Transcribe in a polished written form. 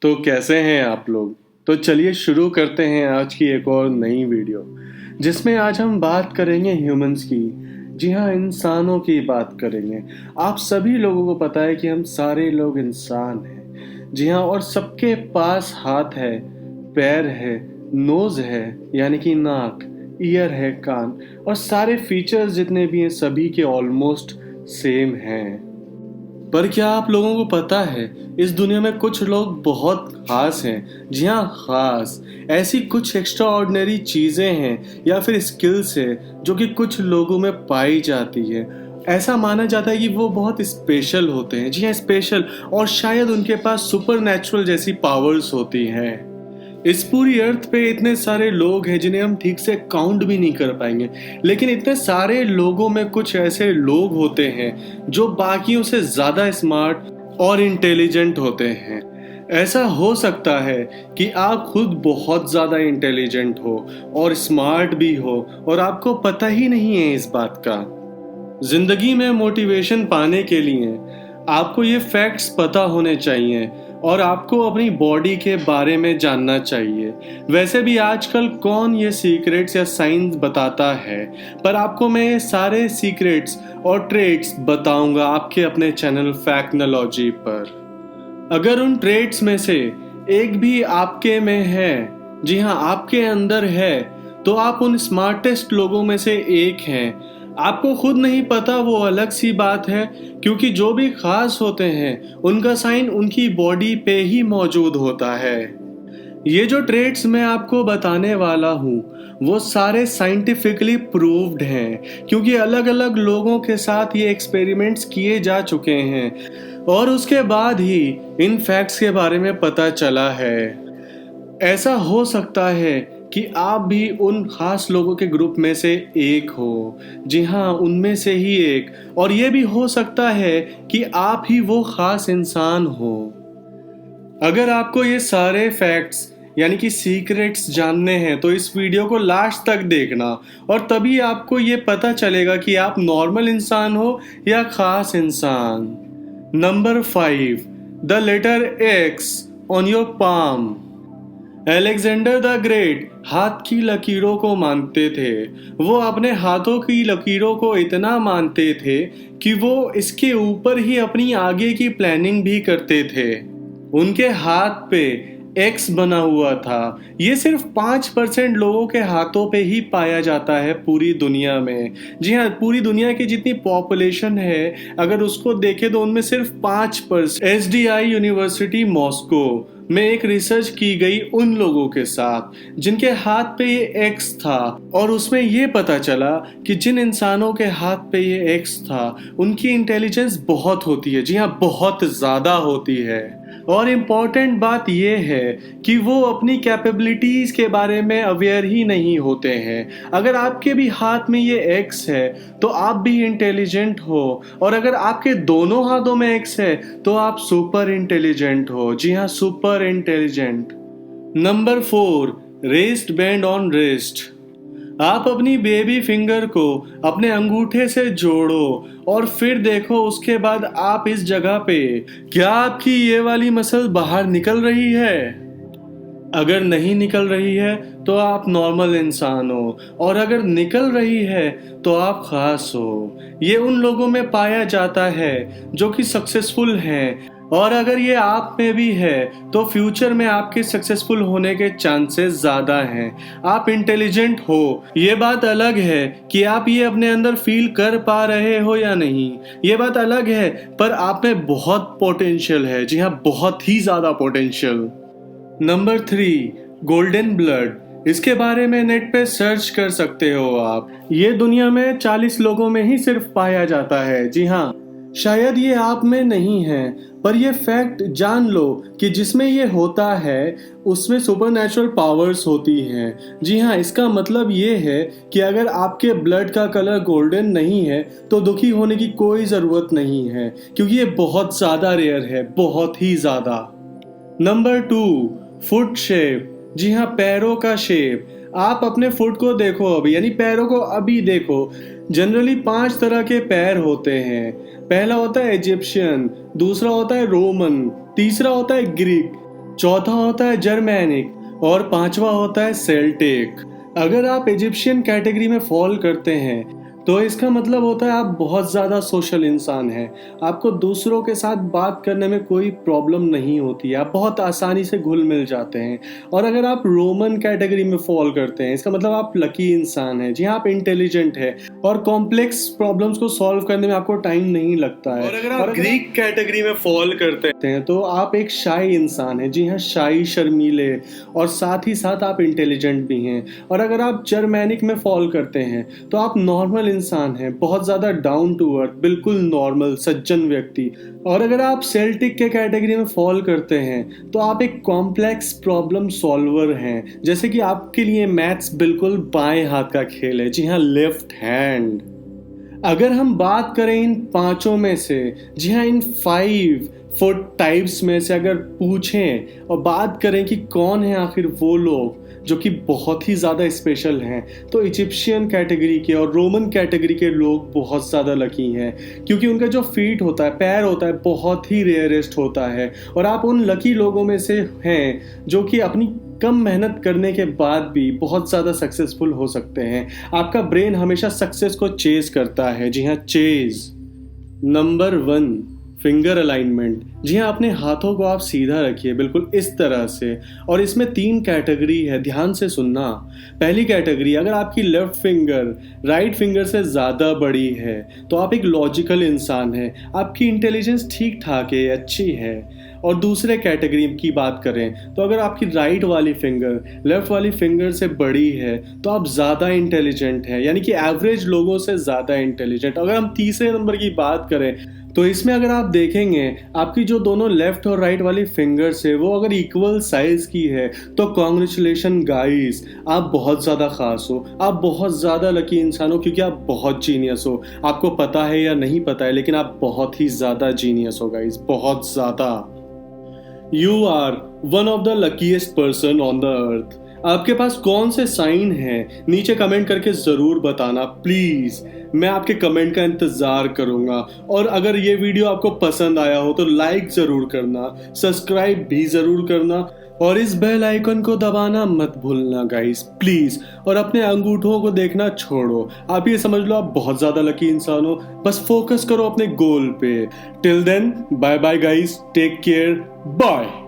तो कैसे हैं आप लोग। तो चलिए शुरू करते हैं आज की एक और नई वीडियो, जिसमें आज हम बात करेंगे ह्यूमंस की। जी हाँ, इंसानों की बात करेंगे। आप सभी लोगों को पता है कि हम सारे लोग इंसान हैं। जी हाँ, और सबके पास हाथ है, पैर है, नोज है यानी कि नाक, ईयर है, कान, और सारे फीचर्स जितने भी हैं सभी के ऑलमोस्ट सेम हैं। पर क्या आप लोगों को पता है, इस दुनिया में कुछ लोग बहुत खास हैं। जी हाँ, खास। ऐसी कुछ एक्स्ट्रा ऑर्डिनरी चीज़ें हैं या फिर स्किल्स है जो कि कुछ लोगों में पाई जाती है। ऐसा माना जाता है कि वो बहुत स्पेशल होते हैं। जी हाँ, स्पेशल, और शायद उनके पास सुपर नेचुरल जैसी पावर्स होती हैं। इस पूरी अर्थ पे इतने सारे लोग हैं जिन्हें हम ठीक से काउंट भी नहीं कर पाएंगे, लेकिन इतने सारे लोगों में कुछ ऐसे लोग होते हैं जो बाकियों से ज़्यादा स्मार्ट और इंटेलिजेंट होते हैं। ऐसा हो सकता है कि आप खुद बहुत ज़्यादा इंटेलिजेंट हो और स्मार्ट भी हो और आपको पता ही नहीं है इस बात का। जिंदगी में मोटिवेशन पाने के लिए आपको ये फैक्ट्स पता होने चाहिए और आपको अपनी बॉडी के बारे में जानना चाहिए। वैसे भी आजकल कौन ये सीक्रेट्स या साइंस बताता है, पर आपको मैं ये सारे सीक्रेट्स और ट्रेड्स बताऊंगा आपके अपने चैनल फैक्टनोलॉजी पर। अगर उन ट्रेड्स में से एक भी आपके में है, जी हाँ आपके अंदर है, तो आप उन स्मार्टेस्ट लोगों में से एक हैं। आपको खुद नहीं पता वो अलग सी बात है, क्योंकि जो भी खास होते हैं उनका साइन उनकी बॉडी पे ही मौजूद होता है। ये जो ट्रेड्स मैं आपको बताने वाला हूँ वो सारे साइंटिफिकली प्रूव्ड हैं, क्योंकि अलग अलग लोगों के साथ ये एक्सपेरिमेंट्स किए जा चुके हैं और उसके बाद ही इन फैक्ट्स के बारे में पता चला है। ऐसा हो सकता है कि आप भी उन खास लोगों के ग्रुप में से एक हो। जी हाँ, उनमें से ही एक। और ये भी हो सकता है कि आप ही वो खास इंसान हो। अगर आपको ये सारे फैक्ट्स यानी कि सीक्रेट्स जानने हैं तो इस वीडियो को लास्ट तक देखना, और तभी आपको ये पता चलेगा कि आप नॉर्मल इंसान हो या खास इंसान। Number 5, the letter X on your palm. Alexander the Great हाथ की लकीरों को मानते थे। वो अपने हाथों की लकीरों को इतना मानते थे कि वो इसके ऊपर ही अपनी आगे की प्लानिंग भी करते थे। उनके हाथ पे एक्स बना हुआ था। ये सिर्फ 5% लोगों के हाथों पे ही पाया जाता है पूरी दुनिया में। जी हाँ, पूरी दुनिया की जितनी पॉपुलेशन है अगर उसको देखें तो उनमें सिर्फ 5%। SDI यूनिवर्सिटी मॉस्को में एक रिसर्च की गई उन लोगों के साथ जिनके हाथ पे ये एक्स था, और उसमें ये पता चला कि जिन इंसानों के हाथ पे ये एक्स था उनकी इंटेलिजेंस बहुत होती है। जी हाँ, बहुत ज़्यादा होती है। और इम्पॉर्टेंट बात यह है कि वो अपनी कैपेबिलिटीज के बारे में अवेयर ही नहीं होते हैं। अगर आपके भी हाथ में ये एक्स है तो आप भी इंटेलिजेंट हो, और अगर आपके दोनों हाथों में एक्स है तो आप सुपर इंटेलिजेंट हो। जी हाँ, super intelligent. Number 4, rest band on wrist. आप अपनी बेबी फिंगर को अपने अंगूठे से जोड़ो और फिर देखो उसके बाद आप इस जगह पे, क्या आपकी ये वाली मसल बाहर निकल रही है? अगर नहीं निकल रही है तो आप नॉर्मल इंसान हो, और अगर निकल रही है तो आप खास हो। ये उन लोगों में पाया जाता है जो कि सक्सेसफुल हैं, और अगर ये आप में भी है तो फ्यूचर में आपके सक्सेसफुल होने के चांसेस ज़्यादा हैं। आप इंटेलिजेंट हो, ये बात अलग है कि आप ये अपने अंदर फील कर पा रहे हो या नहीं, ये बात अलग है, पर आप में बहुत पोटेंशियल है। जी हाँ, बहुत ही ज़्यादा पोटेंशियल। Number 3, golden blood. इसके बारे में नेट पे सर्च कर सकते हो आप। ये दुनिया में 40 लोगों में ही सिर्फ पाया जाता है। जी हाँ, शायद ये आप में नहीं है, पर ये फैक्ट जान लो कि जिसमें ये होता है उसमें सुपरनैचुरल पावर्स होती हैं। जी हाँ, इसका मतलब ये है कि अगर आपके ब्लड का कलर गोल्डन नहीं है तो दुखी होने की कोई ज़रूरत नहीं है, क्योंकि ये बहुत ज़्यादा रेयर है, बहुत ही ज़्यादा। Number 2, foot shape. जी हाँ, पैरों का शेप। आप अपने फुट को देखो अभी, यानी पैरों को अभी देखो। जनरली 5 तरह के पैर होते हैं। पहला होता है इजिप्शियन, दूसरा होता है रोमन, तीसरा होता है ग्रीक, चौथा होता है जर्मैनिक और पांचवा होता है सेल्टिक। अगर आप इजिप्शियन कैटेगरी में फॉल करते हैं तो इसका मतलब होता है आप बहुत ज़्यादा सोशल इंसान हैं। आपको दूसरों के साथ बात करने में कोई प्रॉब्लम नहीं होती है, आप बहुत आसानी से घुल मिल जाते हैं। और अगर आप रोमन कैटेगरी में फॉल करते हैं इसका मतलब आप लकी इंसान हैं। जी हाँ, आप इंटेलिजेंट हैं और कॉम्प्लेक्स प्रॉब्लम्स को सॉल्व करने में आपको टाइम नहीं लगता है। और अगर आप ग्रीक कैटेगरी में फॉल करते हैं तो आप एक शाई इंसान हैं। जी हाँ, शाई, शर्मीले और साथ ही साथ आप इंटेलिजेंट भी हैं। और अगर आप जर्मैनिक में फॉल करते हैं तो आप नॉर्मल इंसान है, बहुत ज्यादा डाउन टू अर्थ, बिल्कुल नॉर्मल सज्जन व्यक्ति। और अगर आप सेल्टिक के कैटेगरी में फॉल करते हैं तो आप एक कॉम्प्लेक्स प्रॉब्लम सॉल्वर हैं। जैसे कि आपके लिए मैथ्स बिल्कुल बाएं हाथ का खेल है। जी हाँ, लेफ्ट हैंड। अगर हम बात करें इन पांचों में से, जी हाँ, इन 5 फुट टाइप्स में से अगर पूछें और बात करें कि कौन है आखिर वो लोग जो कि बहुत ही ज़्यादा स्पेशल हैं, तो इजिप्शियन कैटेगरी के और रोमन कैटेगरी के लोग बहुत ज़्यादा लकी हैं, क्योंकि उनका जो फीट होता है, पैर होता है, बहुत ही रेयरेस्ट होता है। और आप उन लकी लोगों में से हैं जो कि अपनी कम मेहनत करने के बाद भी बहुत ज़्यादा सक्सेसफुल हो सकते हैं। आपका ब्रेन हमेशा सक्सेस को चेज करता है। जी हाँ, चेज। Number 1, finger alignment. जी हाँ, अपने हाथों को आप सीधा रखिए बिल्कुल इस तरह से। और इसमें 3 कैटेगरी है, ध्यान से सुनना। पहली कैटेगरी, अगर आपकी लेफ्ट फिंगर राइट फिंगर से ज़्यादा बड़ी है तो आप एक लॉजिकल इंसान हैं, आपकी इंटेलिजेंस ठीक ठाक है, अच्छी है। और दूसरे कैटेगरी की बात करें तो अगर आपकी राइट वाली फिंगर लेफ्ट वाली फिंगर से बड़ी है तो आप ज़्यादा इंटेलिजेंट हैं, यानी कि एवरेज लोगों से ज़्यादा इंटेलिजेंट। अगर हम तीसरे नंबर की बात करें तो इसमें अगर आप देखेंगे आपकी जो दोनों लेफ्ट और राइट वाली फिंगर्स है वो अगर इक्वल साइज की है तो कॉन्ग्रेचुलेशन गाइस, आप बहुत ज़्यादा खास हो, आप बहुत ज़्यादा लकी इंसान हो, क्योंकि आप बहुत जीनियस हो। आपको पता है या नहीं पता है, लेकिन आप बहुत ही ज़्यादा जीनियस हो गाइस, बहुत ज़्यादा। You are one of the luckiest person on the earth. आपके पास कौन से साइन हैं नीचे कमेंट करके ज़रूर बताना प्लीज़। मैं आपके कमेंट का इंतज़ार करूँगा। और अगर ये वीडियो आपको पसंद आया हो तो लाइक ज़रूर करना, सब्सक्राइब भी ज़रूर करना और इस बेल आइकन को दबाना मत भूलना गाइस प्लीज़। और अपने अंगूठों को देखना छोड़ो। आप ये समझ लो आप बहुत ज़्यादा लकी इंसान हो, बस फोकस करो अपने गोल पे। Till then, bye bye guys, take care, bye.